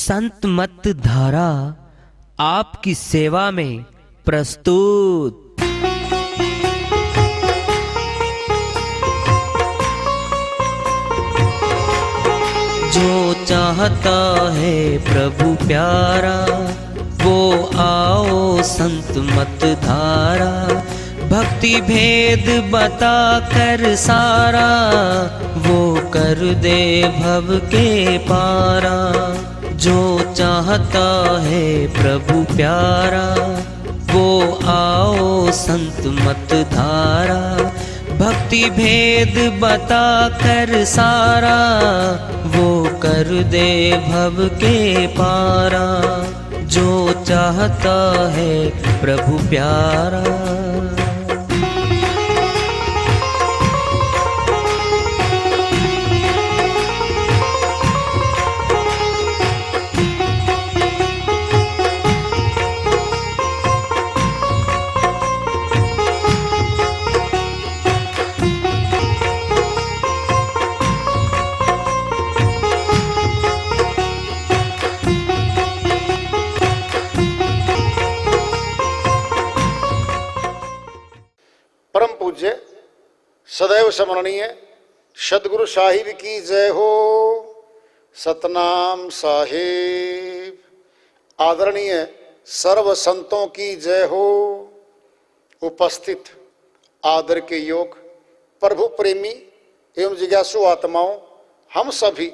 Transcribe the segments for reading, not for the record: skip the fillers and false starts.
संत मत धारा आपकी सेवा में प्रस्तुत। जो चाहता है प्रभु प्यारा वो आओ संत मत धारा। भक्ति भेद बता कर सारा वो कर दे भव के पारा। जो चाहता है प्रभु प्यारा वो आओ संत मत धारा। भक्ति भेद बता कर सारा वो कर दे भव के पारा। जो चाहता है प्रभु प्यारा। परम पूज्य सदैव स्मरणीय सदगुरु साहिब की जय हो। सतनाम साहिब। आदरणीय सर्व संतों की जय हो। उपस्थित आदर के योग प्रभु प्रेमी एवं जिज्ञासु आत्माओं, हम सभी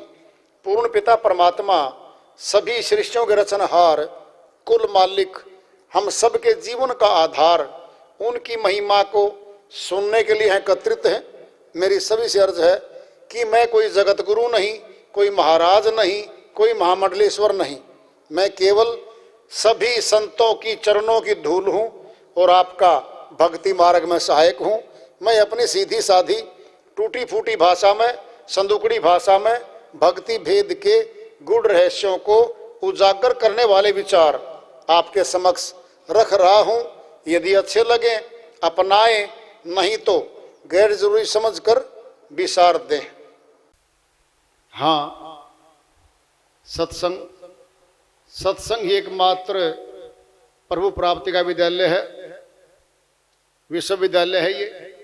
पूर्ण पिता परमात्मा सभी सृष्टियों के रचनहार कुल मालिक हम सबके जीवन का आधार उनकी महिमा को सुनने के लिए एकत्रित हैं। मेरी सभी से अर्ज है कि मैं कोई जगत गुरु नहीं, कोई महाराज नहीं, कोई महामंडलेश्वर नहीं। मैं केवल सभी संतों की चरणों की धूल हूँ और आपका भक्ति मार्ग में सहायक हूँ। मैं अपनी सीधी साधी टूटी फूटी भाषा में, संदुकड़ी भाषा में भक्ति भेद के गूढ़ रहस्यों को उजागर करने वाले विचार आपके समक्ष रख रहा हूँ। यदि अच्छे लगे अपनाएं, नहीं तो गैर जरूरी समझकर विसार दें। हाँ, सत्संग ही एकमात्र प्रभु प्राप्ति का विद्यालय है, विश्वविद्यालय है ये।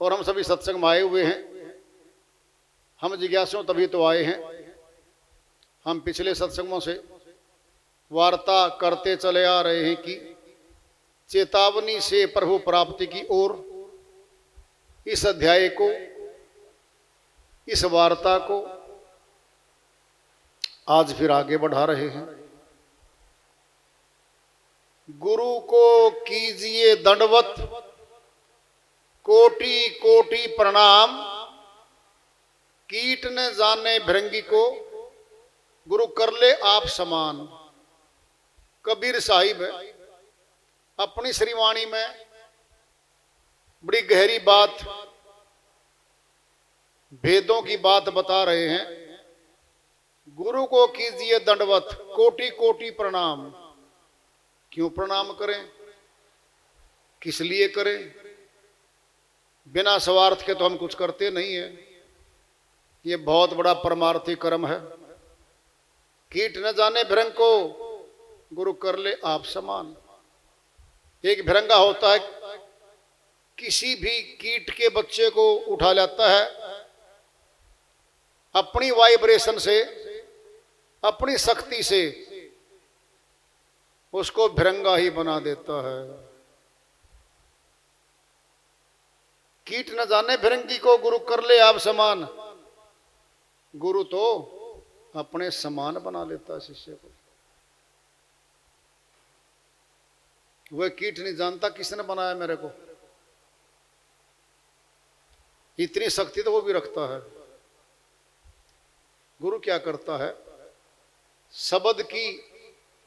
और हम सभी सत्संग में आए हुए हैं। हम जिज्ञासु तभी तो आए हैं। हम पिछले सत्संगों से वार्ता करते चले आ रहे हैं कि चेतावनी से प्रभु प्राप्ति की ओर इस अध्याय को, इस वार्ता को आज फिर आगे बढ़ा रहे हैं। गुरु को कीजिए दंडवत, कोटि कोटि प्रणाम। कीट न जाने भृंगी को, गुरु कर ले आप समान। कबीर साहिब अपनी श्रीवाणी में बड़ी गहरी बात, भेदों की बात बता रहे हैं। गुरु को कीजिए दंडवत, कोटि कोटि प्रणाम। क्यों प्रणाम करें, किस लिए करें? बिना स्वार्थ के तो हम कुछ करते नहीं है। ये बहुत बड़ा परमार्थी कर्म है। कीट न जाने भृंग को, गुरु कर ले आप समान। एक भिरंगा होता है, किसी भी कीट के बच्चे को उठा लाता है, अपनी वाइब्रेशन से, अपनी शक्ति से उसको भिरंगा ही बना देता है। कीट न जाने भिरंगी को, गुरु कर ले आप समान। गुरु तो अपने समान बना लेता है शिष्य को। वह कीट नहीं जानता किसने बनाया मेरे को। इतनी शक्ति तो वो भी रखता है। गुरु क्या करता है? शब्द की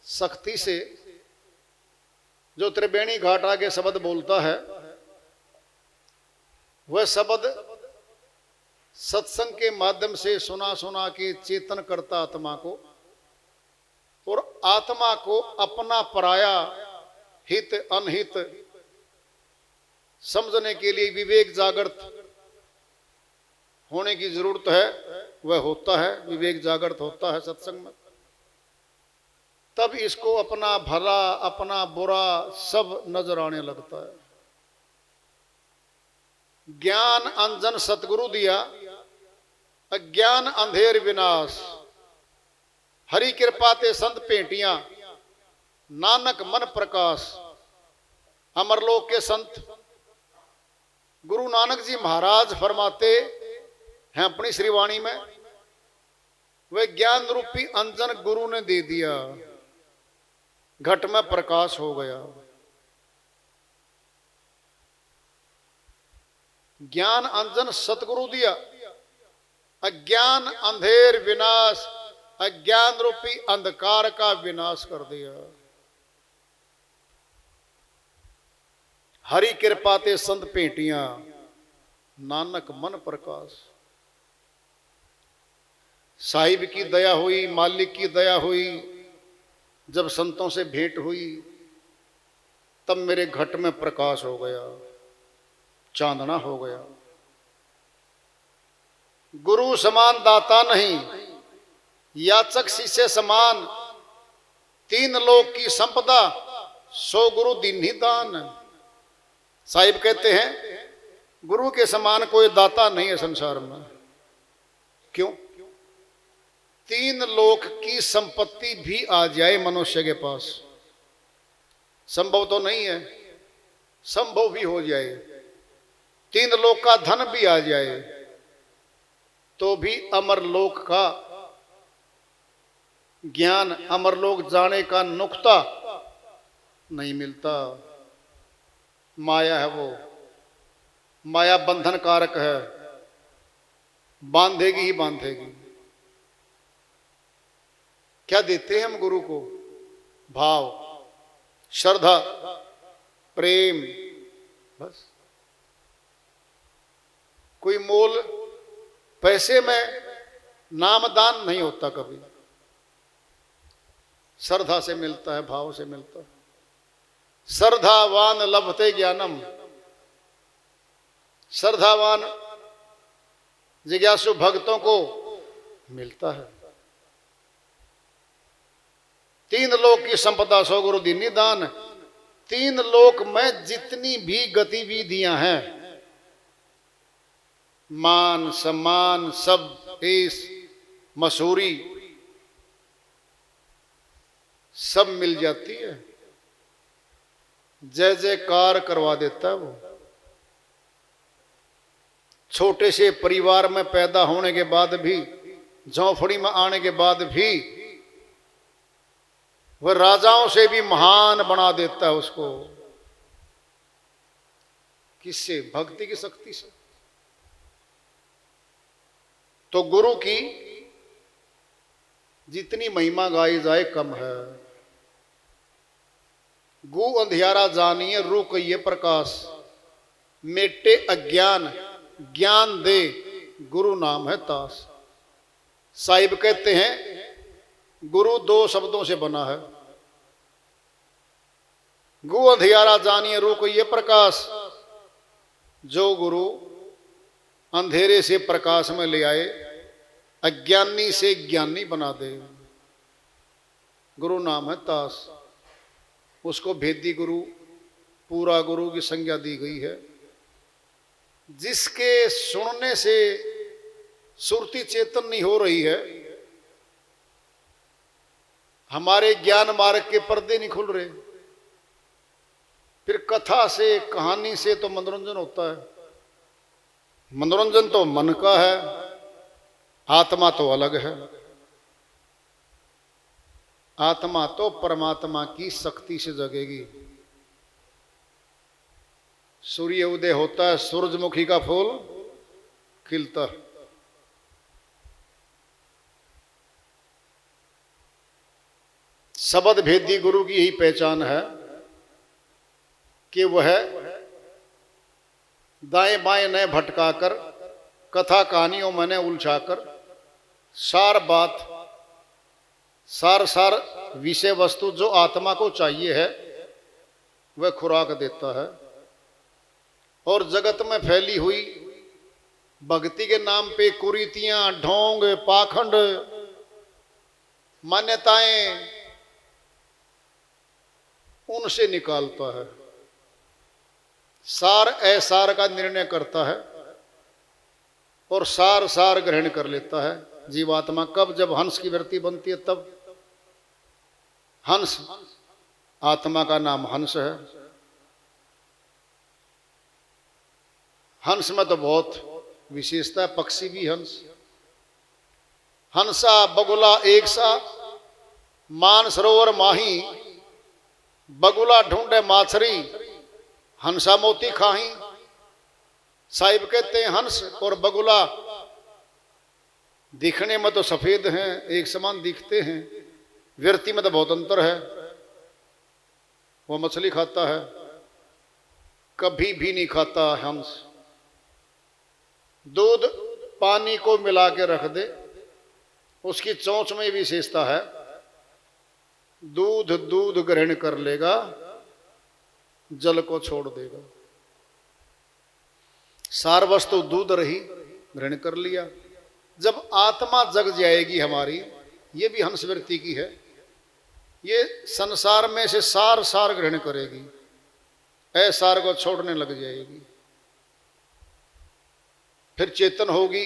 शक्ति से जो त्रिवेणी घाट आगे शब्द बोलता है, वह शब्द सत्संग के माध्यम से सुना सुना के चेतन करता आत्मा को, और आत्मा को अपना पराया हित अनहित समझने के लिए विवेक जागृत होने की जरूरत है। वह होता है, विवेक जागृत होता है सत्संग में। तब इसको अपना भला अपना बुरा सब नजर आने लगता है। ज्ञान अंजन सतगुरु दिया, अज्ञान अंधेर विनाश। हरि कृपा ते संत भेंटियां, नानक मन प्रकाश। अमरलोक के संत गुरु नानक जी महाराज फरमाते हैं अपनी श्रीवाणी में, वे ज्ञान रूपी अंजन गुरु ने दे दिया, घट में प्रकाश हो गया। ज्ञान अंजन सतगुरु दिया, अज्ञान अंधेर विनाश। अज्ञान रूपी अंधकार का विनाश कर दिया। हरि कृपा ते संत भेंटियां, नानक मन प्रकाश। साहिब की दया हुई, मालिक की दया हुई, जब संतों से भेंट हुई तब मेरे घट में प्रकाश हो गया, चांदना हो गया। गुरु समान दाता नहीं, याचक शिष्य समान। तीन लोक की संपदा, सो गुरु दीन्ही दान। साहिब कहते हैं गुरु के समान कोई दाता नहीं है संसार में। क्यों? तीन लोक की संपत्ति भी आ जाए मनुष्य के पास, संभव तो नहीं है, संभव भी हो जाए। तीन लोक का धन भी आ जाए तो भी अमरलोक का ज्ञान, अमरलोक जाने का नुक्ता नहीं मिलता। माया है वो, माया बंधन कारक है, बांधेगी ही बांधेगी। क्या देते हैं हम गुरु को? भाव, श्रद्धा, प्रेम, बस। कोई मोल पैसे में नामदान नहीं होता कभी, श्रद्धा से मिलता है, भाव से मिलता है। श्रद्धावान लभते ज्ञानम। श्रद्धावान जिज्ञासु भक्तों को मिलता है। तीन लोक की संपदा, सो गुरु दीन्ही दान। तीन लोक में जितनी भी गतिविधियां हैं, मान सम्मान, सब ऐश मशहूरी सब मिल जाती है। जय जयकार करवा देता है वो। छोटे से परिवार में पैदा होने के बाद भी, झोंपड़ी में आने के बाद भी वह राजाओं से भी महान बना देता है उसको। किससे? भक्ति की शक्ति से। तो गुरु की जितनी महिमा गाई जाए कम है। गु अंधियारा जानिए, रू कहिए प्रकाश। मेटे अज्ञान, ज्ञान दे, गुरु नाम है तास। साहिब कहते हैं गुरु दो शब्दों से बना है। गु अंधियारा जानिए, रू कहिए प्रकाश। जो गुरु अंधेरे से प्रकाश में ले आए, अज्ञानी से ज्ञानी बना दे, गुरु नाम है तास। उसको भेदी गुरु, पूरा गुरु की संज्ञा दी गई है। जिसके सुनने से सुरती चेतन नहीं हो रही है, हमारे ज्ञान मार्ग के पर्दे नहीं खुल रहे। फिर कथा से, कहानी से तो मनोरंजन होता है। मनोरंजन तो मन का है, आत्मा तो अलग है। आत्मा तो परमात्मा की शक्ति से जगेगी। सूर्य उदय होता है, सूरजमुखी का फूल खिलता। शब्द भेदी गुरु की यही पहचान है कि वह दाएं बाएं न भटकाकर, कथा कहानियों में न उलझाकर, सार बात, सार विषय वस्तु जो आत्मा को चाहिए है वह खुराक देता है। और जगत में फैली हुई भक्ति के नाम पे कुरीतियां, ढोंग, पाखंड, मान्यताएं, उनसे निकालता है, सार असार का निर्णय करता है और सार सार ग्रहण कर लेता है जीवात्मा। कब? जब हंस की वृत्ति बनती है तब। हंस, आत्मा का नाम हंस है। हंस में तो बहुत विशेषता है, पक्षी भी हंस। हंसा बगुला एक सा, मान सरोवर माही, बगुला ढूंढे माछरी, हंसा मोती खाही। साहिब कहते हैं हंस और बगुला दिखने में तो सफेद हैं, एक समान दिखते हैं, वृत्ति में तो बहुत अंतर है। वो मछली खाता है, कभी भी नहीं खाता हंस। दूध पानी को मिला के रख दे, उसकी चोंच में विशेषता है, दूध दूध ग्रहण कर लेगा, जल को छोड़ देगा। सार वस्तु दूध रही, ग्रहण कर लिया। जब आत्मा जग जाएगी हमारी, ये भी हंस वृत्ति की है, ये संसार में से सार सार ग्रहण करेगी, असार को छोड़ने लग जाएगी। फिर चेतन होगी,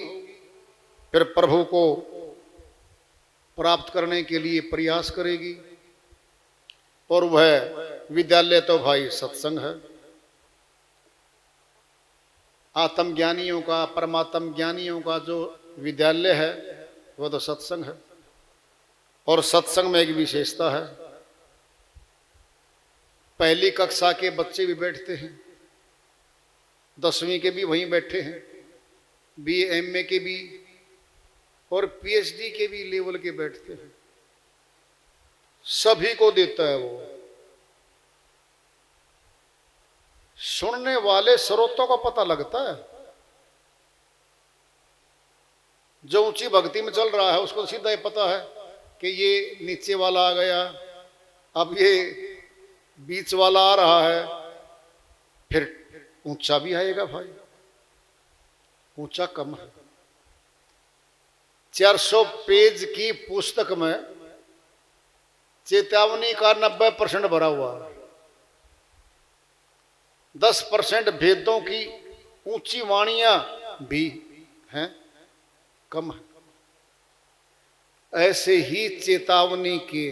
फिर प्रभु को प्राप्त करने के लिए प्रयास करेगी। और वह विद्यालय तो भाई सत्संग है। आत्मज्ञानियों का, परमात्म ज्ञानियों का जो विद्यालय है वह तो सत्संग है। और सत्संग में एक विशेषता है, पहली कक्षा के बच्चे भी बैठते हैं, 10वीं के भी वहीं बैठे हैं, BA MA के भी और PhD के भी लेवल के बैठते हैं। सभी को देता है वो। सुनने वाले स्रोतों का पता लगता है। जो ऊंची भक्ति में चल रहा है उसको सीधा ही पता है कि ये नीचे वाला आ गया, अब ये बीच वाला आ रहा है, फिर ऊंचा भी आएगा भाई। ऊंचा कम है। 400 पेज की पुस्तक में चेतावनी का 90% भरा हुआ है। 10% भेदों की ऊंची वाणियां भी हैं, कम है। ऐसे ही चेतावनी के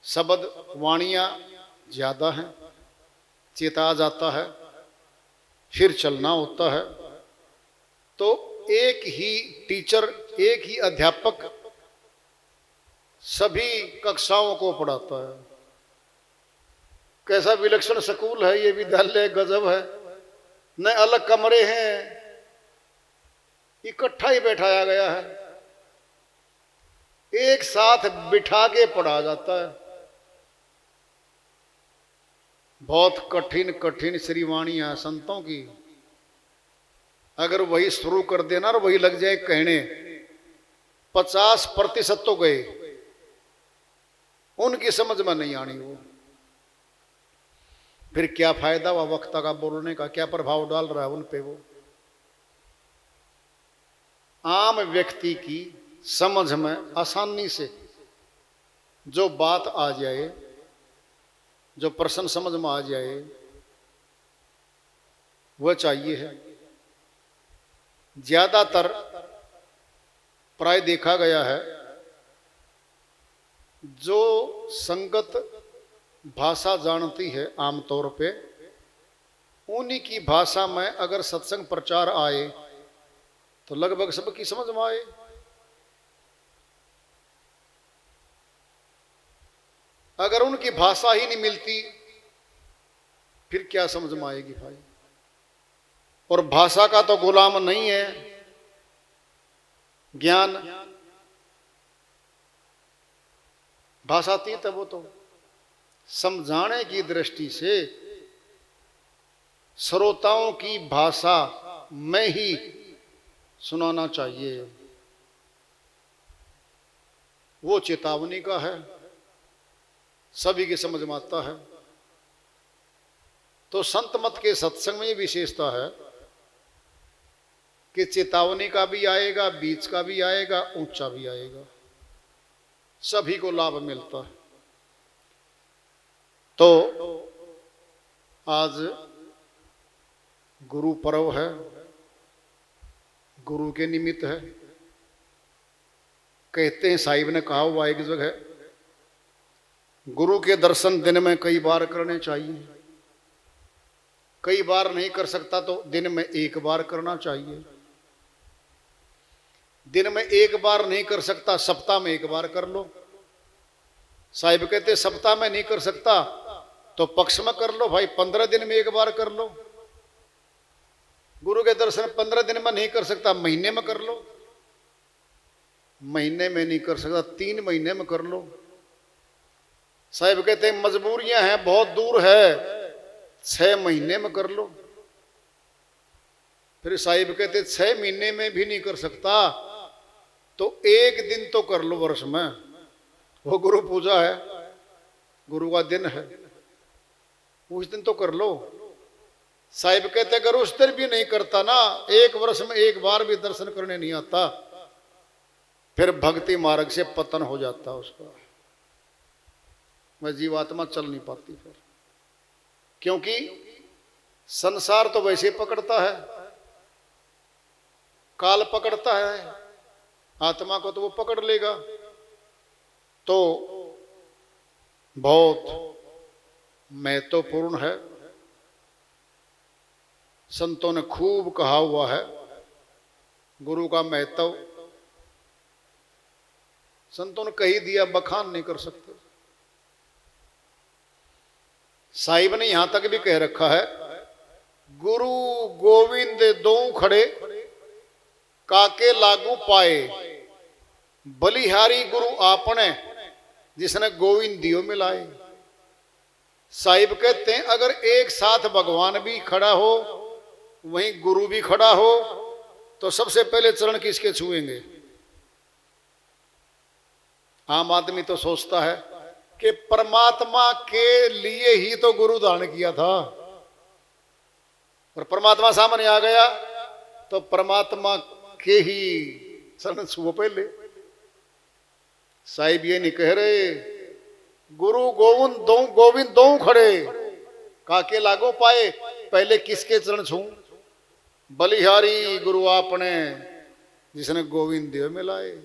शब्द वाणियां ज्यादा हैं, चेता जाता है, फिर चलना होता है। तो एक ही टीचर, एक ही अध्यापक सभी कक्षाओं को पढ़ाता है। कैसा विलक्षण स्कूल है ये विद्यालय, गजब है। न अलग कमरे हैं, इकट्ठा ही बैठाया गया है, एक साथ बिठा के पढ़ा जाता है। बहुत कठिन कठिन श्रीवाणियां संतों की, अगर वही शुरू कर देना और वही लग जाए कहने, 50% तो गए, उनकी समझ में नहीं आनी वो। फिर क्या फायदा हुआ वक्ता का बोलने का, क्या प्रभाव डाल रहा है उन पे वो। आम व्यक्ति की समझ में आसानी से जो बात आ जाए, जो प्रश्न समझ में आ जाए, वह चाहिए है। ज्यादातर प्राय देखा गया है, जो संगत भाषा जानती है आमतौर पे, उन्हीं की भाषा में अगर सत्संग प्रचार आए तो लगभग सबकी समझ में आए। अगर उनकी भाषा ही नहीं मिलती फिर क्या समझ में आएगी भाई। और भाषा का तो गुलाम नहीं है ज्ञान, भाषातीत है वो तो। समझाने की दृष्टि से श्रोताओं की भाषा में ही सुनाना चाहिए, वो चेतावनी का है, सभी की समझ में आता है। तो संत मत के सत्संग में ये विशेषता है कि चेतावनी का भी आएगा, बीच का भी आएगा, ऊंचा भी आएगा, सभी को लाभ मिलता है। तो आज गुरु पर्व है, गुरु के निमित्त है। कहते हैं, साहिब ने कहा हुआ एक जगह, गुरु के दर्शन दिन में कई बार करने चाहिए। कई बार नहीं कर सकता तो दिन में एक बार करना चाहिए। दिन में एक बार नहीं कर सकता, सप्ताह में एक बार कर लो। साहिब कहते सप्ताह में नहीं कर सकता तो पक्ष में कर लो भाई, 15 दिन में एक बार कर लो। गुरु के दर्शन 15 दिन में नहीं कर सकता, महीने में कर लो। महीने में नहीं कर सकता, 3 महीने में कर लो। साहिब कहते हैं मजबूरियां हैं, बहुत दूर है, 6 महीने में कर लो। फिर साहिब कहते 6 महीने में भी नहीं कर सकता तो 1 दिन तो कर लो वर्ष में, वो गुरु पूजा है, गुरु का दिन है, उस दिन तो कर लो। साहिब कहते अगर उस दिन भी नहीं करता ना, 1 वर्ष में 1 बार भी दर्शन करने नहीं आता, फिर भक्ति मार्ग से पतन हो जाता उसका, वह जीवात्मा चल नहीं पाती फिर। क्योंकि संसार तो वैसे पकड़ता है, काल पकड़ता है, आत्मा को तो वो पकड़ लेगा। तो बहुत महत्वपूर्ण है, संतों ने खूब कहा हुआ है गुरु का महत्व। संतों ने कही दिया, बखान नहीं कर सकते। साहिब ने यहां तक भी कह रखा है, गुरु गोविंद दो खड़े काके लागू पाए, बलिहारी गुरु आपने जिसने गोविंद दियो मिलाए। साहिब कहते हैं अगर एक साथ भगवान भी खड़ा हो, वहीं गुरु भी खड़ा हो, तो सबसे पहले चरण किसके छुएंगे? आम आदमी तो सोचता है कि परमात्मा के लिए ही तो गुरु धारण किया था, और परमात्मा सामने आ गया तो परमात्मा के ही चरण छुओ पहले। साहिब ये नहीं कह रहे गुरु गोविंद दो खड़े काके लागो पाए, पहले किसके चरण छू? बलिहारी गुरु आपने जिसने गोविंद दियो मिलाए।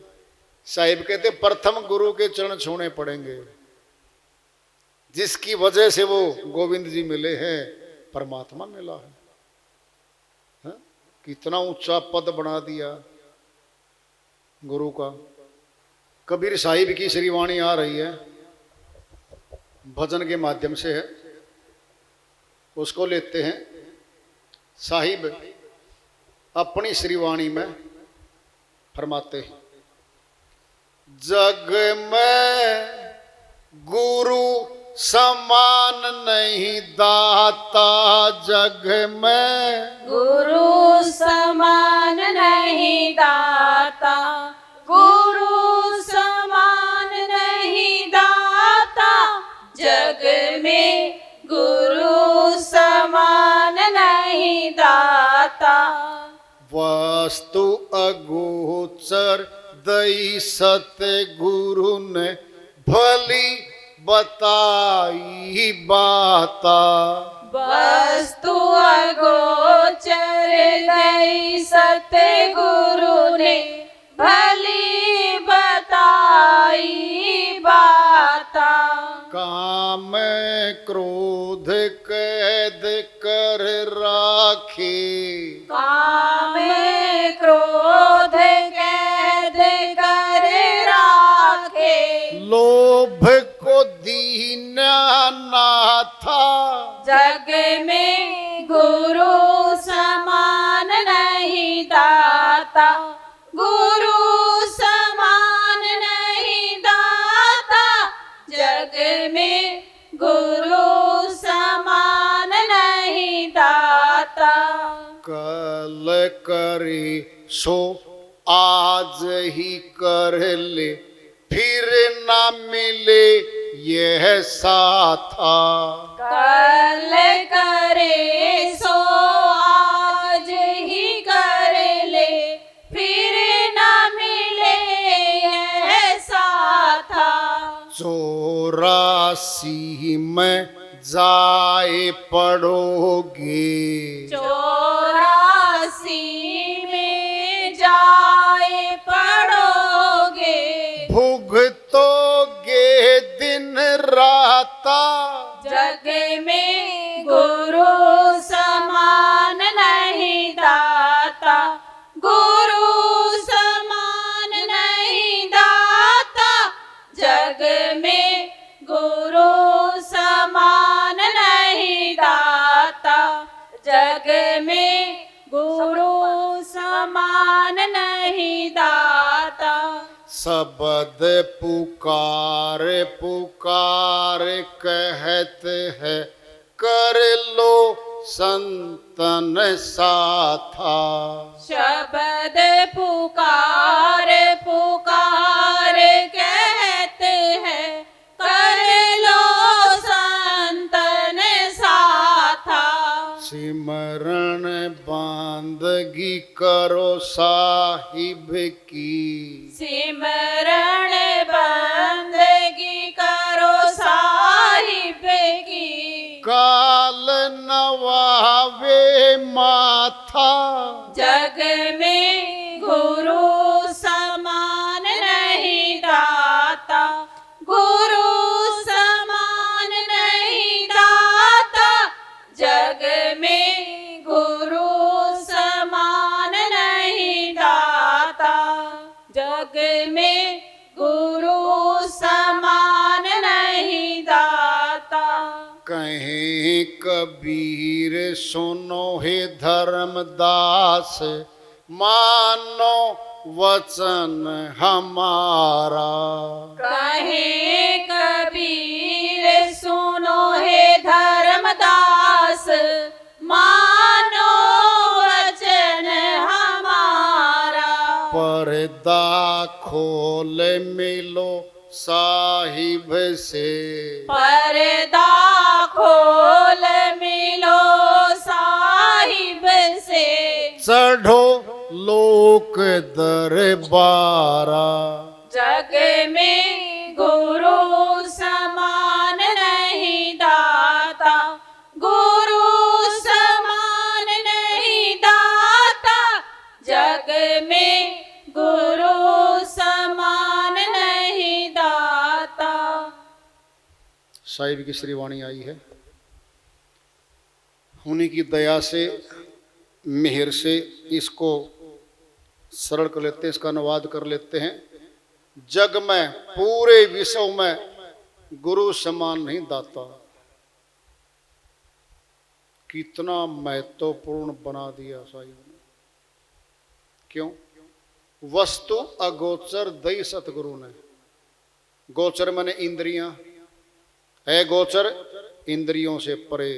साहिब कहते प्रथम गुरु के चरण छूने पड़ेंगे, जिसकी वजह से वो गोविंद जी मिले हैं, परमात्मा मिला है। हा? कितना ऊंचा पद बना दिया गुरु का। कबीर साहिब की श्रीवाणी आ रही है, भजन के माध्यम से है, उसको लेते हैं। साहिब अपनी श्रीवाणी में फरमाते हैं, जग में गुरु समान नहीं दाता, जग में गुरु समान नहीं दाता, गुरु समान नहीं दाता, जग में गुरु समान नहीं दाता। वस्तु अगोचर दई सतगुरु ने भली बताई बाता, वस्तु अगोचर दई सतगुरु ने भली बताई बाता। काम क्रोध कैद कर राखे, काम क्रोध कैद कर राखे, लोभ को दीना ना था, जग में गुरु समान नहीं दाता, गुरु समान नहीं दाता, जग में गुरु समान नहीं दाता। कल करे सो आज ही कर ले, फिर ना मिले यह साथा, कल करे सो आज ही कर ले, फिर न मिले यह साथा। 84 में जाए पड़ोगे। 84 में जाए पड़ोगे। भुगतोगे दिन राता, जग में गुरु समान नहीं दाता। गुरु समान नहीं दाता। जग में गुरु समान नहीं दाता। जग में गुरु समान नहीं दाता। शब्द पुकार पुकार कहते हैं, कर लो संतन साथा। शब्द पुकार पुकार कहते हैं, कर लो संतन साथा। सिमरण बांदगी करो साहिब की, सिमरण बंदगी करो साहिब की। काल नवावे माथा, जग में गुरु समान नहीं दाता। गुरु समान नहीं दाता। जग में गुरु समान नहीं दाता। जग में गुरु समान नहीं दाता। कहीं कबीर सुनो हे धर्मदास, मानो वचन हमारा। कहे कबीर सुनो हे धर्मदास, मानो वचन हमारा। पर्दा खोल मिलो साहिब से, पर्दा खोल मिलो साहिब से। चढ़ो लोक दरबारा। जग में गुरु समान नहीं दाता। गुरु समान नहीं दाता। जग में गुरु समान नहीं दाता। साहिब की श्रीवाणी आई है, उन्हीं की दया से, मेहर से इसको सरल कर लेते हैं, इसका अनुवाद कर लेते हैं। जग में पूरे विश्व में गुरु समान नहीं दाता। कितना महत्वपूर्ण बना दिया साहिब ने। क्यों? वस्तु अगोचर दई सतगुरु ने। गोचर माने इंद्रियां, अगोचर इंद्रियों से परे।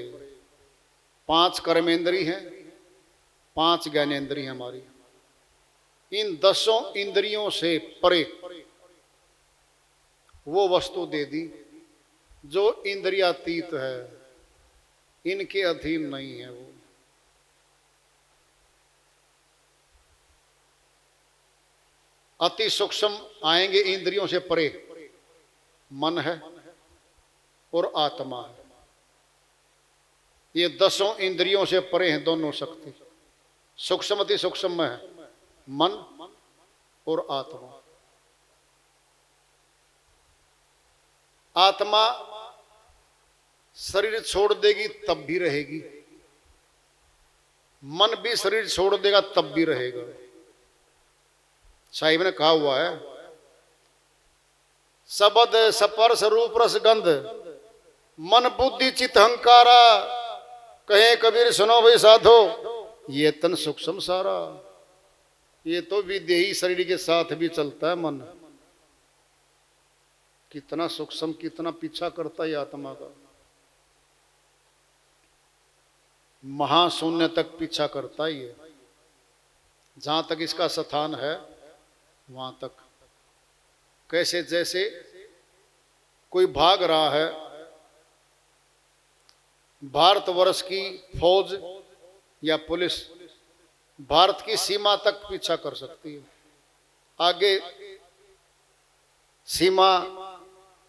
5 कर्मेंद्री हैं, 5 ज्ञानेंद्री हमारी। इन 10 इंद्रियों से परे वो वस्तु दे दी जो इंद्रियातीत है, इनके अधीन नहीं है। वो अति सूक्ष्म आएंगे इंद्रियों से परे, मन है और आत्मा है। ये 10 इंद्रियों से परे हैं दोनों शक्ति। सूक्ष्म अति सूक्ष्म में है मन और आत्मा। आत्मा शरीर छोड़ देगी तब भी रहेगी, मन भी शरीर छोड़ देगा तब भी रहेगा। साहिब ने कहा हुआ है, शब्द स्पर्श रूप रस गंध मन बुद्धि चित्त अहंकारा, कहे कबीर सुनो भाई साधो, ये तन सूक्ष्म सारा। ये तो विदेही शरीर के साथ भी चलता है मन। कितना सूक्ष्म, कितना पीछा करता है आत्मा का। महाशून्य तक पीछा करता ही है। जहां तक इसका स्थान है वहां तक। कैसे? जैसे कोई भाग रहा है, भारतवर्ष की फौज या पुलिस भारत की सीमा तक पीछा कर सकती है, आगे सीमा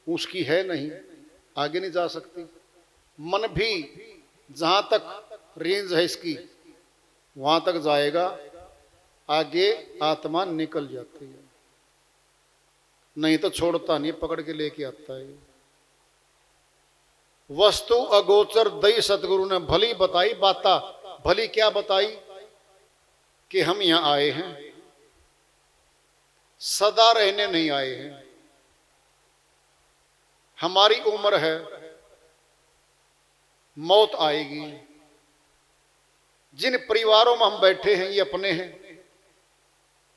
उसकी है नहीं, आगे नहीं जा सकती। मन भी जहां तक रेंज है इसकी वहां तक जाएगा, आगे आत्मा निकल जाती है, नहीं तो छोड़ता नहीं, पकड़ के लेके आता है। वस्तु अगोचर दई सतगुरु ने भली बताई बाता। भली क्या बताई? कि हम यहां आए हैं, सदा रहने नहीं आए हैं। हमारी उम्र है, मौत आएगी। जिन परिवारों में हम बैठे हैं ये अपने हैं,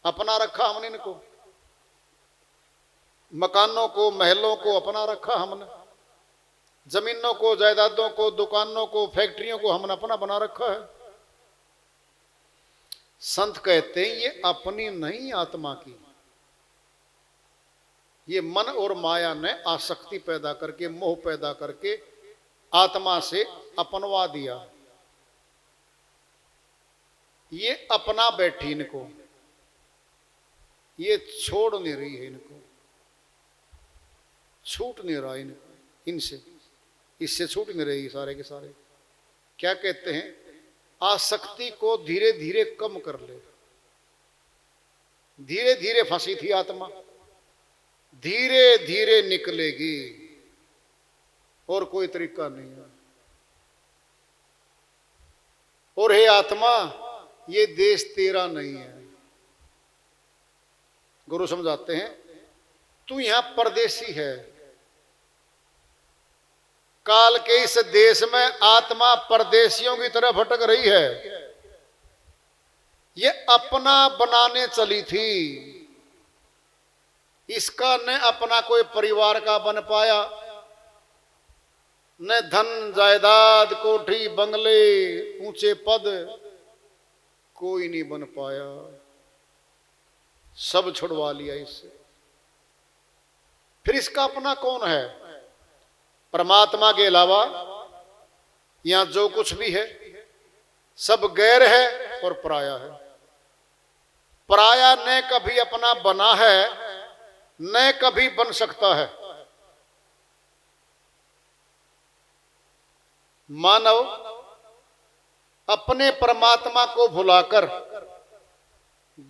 अपना रखा हमने इनको, मकानों को महलों को अपना रखा हमने, जमीनों को जायदादों को दुकानों को फैक्ट्रियों को हमने अपना बना रखा है। संत कहते हैं ये अपनी नहीं आत्मा की, ये मन और माया ने आसक्ति पैदा करके मोह पैदा करके आत्मा से अपनवा दिया। ये अपना बैठी इनको, ये छोड़ नहीं रही है इनको, छूट नहीं रहा इनको, इनसे इससे छूट नहीं रही सारे के सारे। क्या कहते हैं? आसक्ति को धीरे धीरे कम कर ले। धीरे धीरे फंसी थी आत्मा, धीरे धीरे निकलेगी, और कोई तरीका नहीं है। और हे आत्मा, ये देश तेरा नहीं है। गुरु समझाते हैं तू यहां परदेसी है। काल के इस देश में आत्मा परदेशियों की तरह भटक रही है। ये अपना बनाने चली थी, इसका न अपना कोई परिवार का बन पाया, न धन जायदाद कोठी बंगले ऊंचे पद कोई नहीं बन पाया, सब छुड़वा लिया इससे। फिर इसका अपना कौन है? परमात्मा के अलावा यहां जो कुछ भी है सब गैर है और पराया है। पराया न कभी अपना बना है, न कभी बन सकता है। मानव अपने परमात्मा को भुलाकर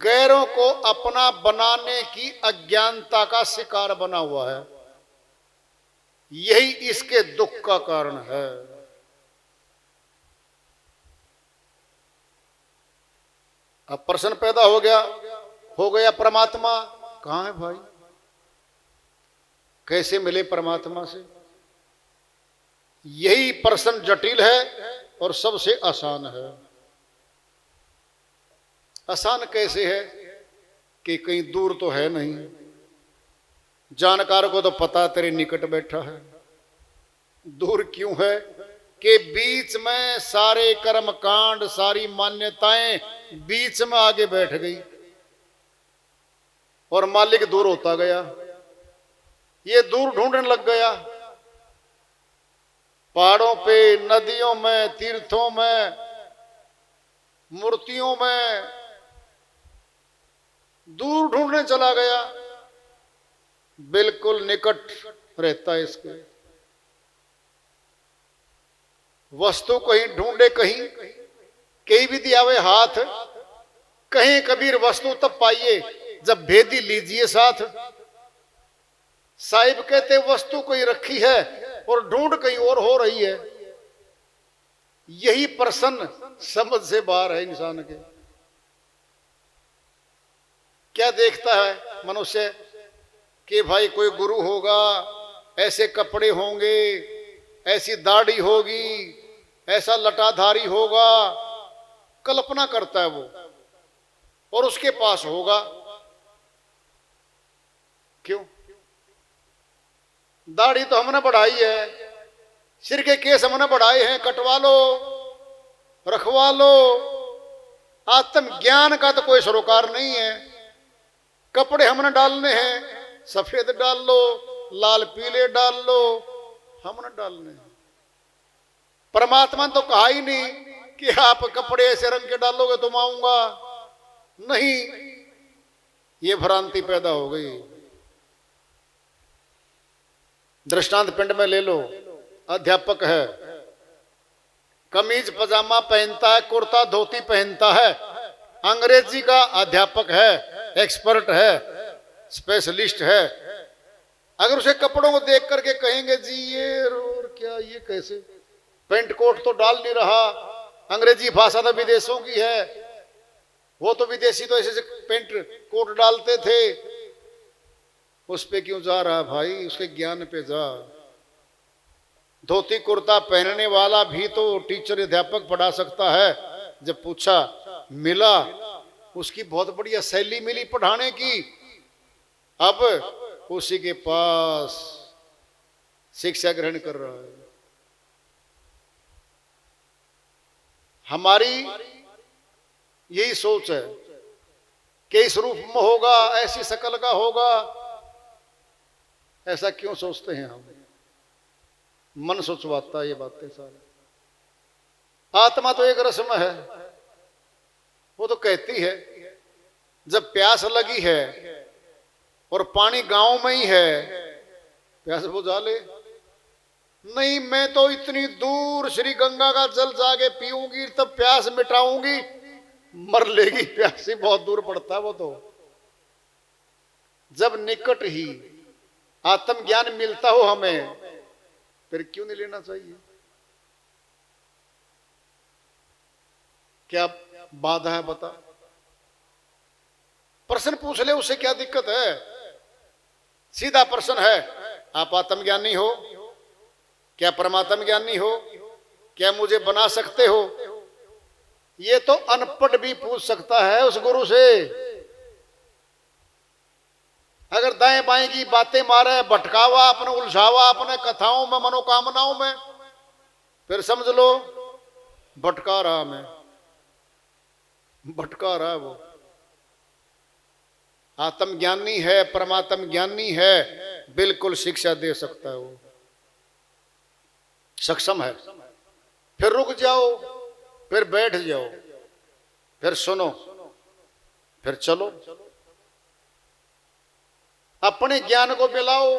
गैरों को अपना बनाने की अज्ञानता का शिकार बना हुआ है। यही इसके दुख का कारण है। अब प्रश्न पैदा हो गया परमात्मा कहां है भाई? कैसे मिले परमात्मा से? यही प्रश्न जटिल है और सबसे आसान है। आसान कैसे है? कि कहीं दूर तो है नहीं, जानकार को तो पता तेरे निकट बैठा है। दूर क्यों है? कि बीच में सारे कर्म कांड सारी मान्यताएं बीच में आगे बैठ गई और मालिक दूर होता गया। ये दूर ढूंढने लग गया, पहाड़ों पे, नदियों में, तीर्थों में, मूर्तियों में दूर ढूंढने चला गया। बिल्कुल निकट रहता है इसके। वस्तु कहीं ढूंढे, कहीं भी दिया हुए हाथ, कहीं कबीर वस्तु तब पाइए जब भेदी लीजिए साथ। साहिब कहते वस्तु कोई रखी है और ढूंढ कहीं और हो रही है। यही प्रश्न समझ से बाहर है इंसान के। क्या देखता है मनुष्य कि भाई कोई गुरु होगा, ऐसे कपड़े होंगे, ऐसी दाढ़ी होगी, ऐसा लटाधारी होगा, कल्पना करता है वो, और उसके पास होगा। क्यों? दाढ़ी तो हमने बढ़ाई है, सिर के केस हमने बढ़ाए हैं, कटवा लो, रखवा लो। आत्म ज्ञान का तो कोई सरोकार नहीं है। कपड़े हमने डालने हैं, सफेद डाल लो, लाल पीले डाल लो, हमने डालने हैं। परमात्मा ने तो कहा ही नहीं कि आप कपड़े ऐसे रंग के डालोगे तो मैं आऊंगा। नहीं, ये भ्रांति पैदा हो गई। दृष्टांत पिंड में ले लो, अध्यापक है, कमीज पजामा पहनता है, कुर्ता धोती पहनता है, अंग्रेजी का अध्यापक है, एक्सपर्ट है, स्पेशलिस्ट है। अगर उसे कपड़ों को देख करके कहेंगे जी ये और क्या, ये कैसे, पेंट कोट तो डाल नहीं रहा, अंग्रेजी भाषा तो विदेशों की है, वो तो विदेशी तो ऐसे पेंट कोट डालते थे, उस पे क्यों जा रहा भाई, उसके ज्ञान पे जा। धोती कुर्ता पहनने वाला भी तो टीचर अध्यापक पढ़ा सकता है। जब पूछा, मिला, उसकी बहुत बढ़िया शैली मिली पढ़ाने की, अब उसी के पास शिक्षा ग्रहण कर रहा है। हमारी यही सोच है कि इस रूप में होगा, ऐसी शक्ल का होगा। ऐसा क्यों सोचते हैं हम? मन सोचवाता है ये बातें सारी। आत्मा तो एक रस्म है, वो तो कहती है जब प्यास लगी है और पानी गांव में ही है, प्यास बुझा ले। नहीं, मैं तो इतनी दूर श्री गंगा का जल जाके पीऊंगी तब प्यास मिटाऊंगी, मर लेगी, प्यास ही बहुत दूर पड़ता है वो तो। जब निकट ही आत्मज्ञान मिलता हो हमें, फिर क्यों नहीं लेना चाहिए? क्या बाधा है बता? प्रश्न पूछ ले, उससे क्या दिक्कत है? सीधा प्रश्न है, आप आत्मज्ञानी हो क्या? परमात्म ज्ञानी हो क्या? मुझे बना सकते हो? ये तो अनपढ़ भी पूछ सकता है उस गुरु से। अगर दाएं बाएं की बातें मारे, भटकावा अपने, उलझावा अपने कथाओं में, मनोकामनाओं में, फिर समझ लो भटका रहा, मैं भटका रहा है वो। आत्मज्ञानी है, परमात्म ज्ञानी है, बिल्कुल शिक्षा दे सकता है वो, सक्षम है। फिर रुक जाओ, फिर बैठ जाओ, फिर सुनो, फिर चलो, अपने ज्ञान को मिलाओ।